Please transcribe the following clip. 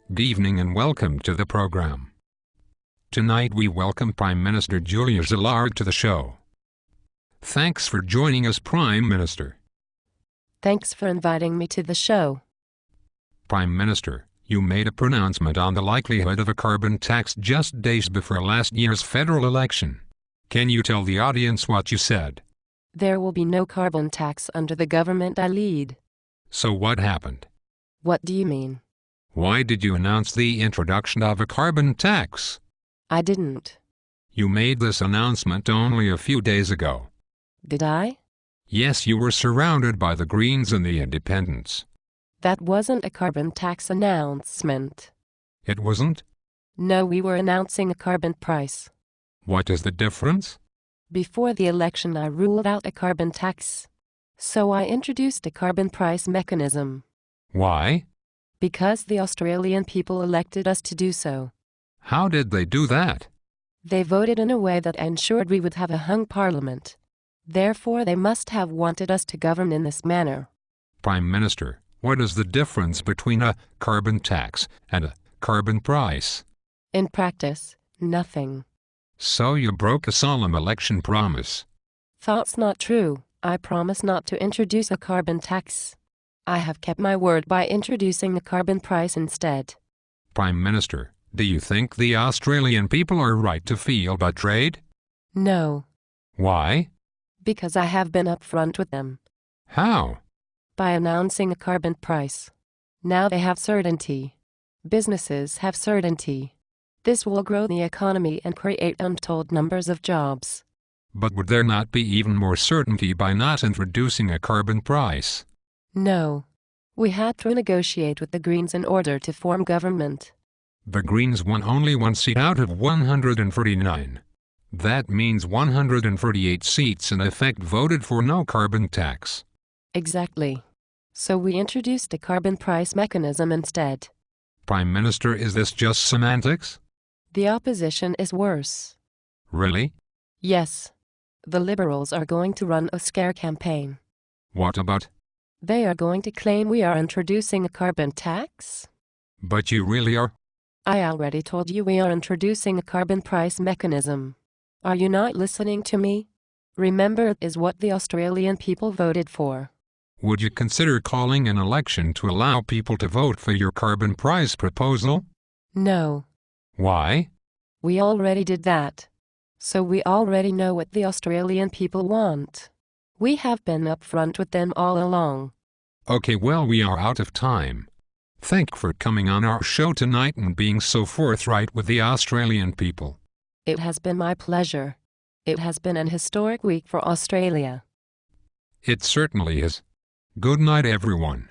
Good evening and welcome to the program. Tonight we welcome Prime Minister Julia Gillard to the show. Thanks for joining us, Prime Minister. Thanks for inviting me to the show. Prime Minister, you made a pronouncement on the likelihood of a carbon tax just days before last year's federal election. Can you tell the audience what you said? There will be no carbon tax under the government I lead. So what happened? What do you mean? Why did you announce the introduction of a carbon tax? I didn't. You made this announcement only a few days ago. Did I? Yes, you were surrounded by the Greens and the Independents. That wasn't a carbon tax announcement. It wasn't? No, we were announcing a carbon price. What is the difference? Before the election I ruled out a carbon tax. So I introduced a carbon price mechanism. Why? Because the Australian people elected us to do so. How did they do that? They voted in a way that ensured we would have a hung parliament. Therefore they must have wanted us to govern in this manner. Prime Minister, what is the difference between a carbon tax and a carbon price? In practice, nothing. So you broke a solemn election promise. That's not true. I promised not to introduce a carbon tax. I have kept my word by introducing a carbon price instead. Prime Minister, do you think the Australian people are right to feel betrayed? No. Why? Because I have been upfront with them. How? By announcing a carbon price. Now they have certainty. Businesses have certainty. This will grow the economy and create untold numbers of jobs. But would there not be even more certainty by not introducing a carbon price? No. We had to negotiate with the Greens in order to form government. The Greens won only one seat out of 149. That means 148 seats in effect voted for no carbon tax. Exactly. So we introduced a carbon price mechanism instead. Prime Minister, is this just semantics? The opposition is worse. Really? Yes. The Liberals are going to run a scare campaign. What about? They are going to claim we are introducing a carbon tax. But you really are? I already told you we are introducing a carbon price mechanism. Are you not listening to me? Remember, it is what the Australian people voted for. Would you consider calling an election to allow people to vote for your carbon price proposal? No. Why? We already did that. So we already know what the Australian people want. We have been upfront with them all along. Okay, well, we are out of time. Thank you for coming on our show tonight and being so forthright with the Australian people. It has been my pleasure. It has been an historic week for Australia. It certainly is. Good night, everyone.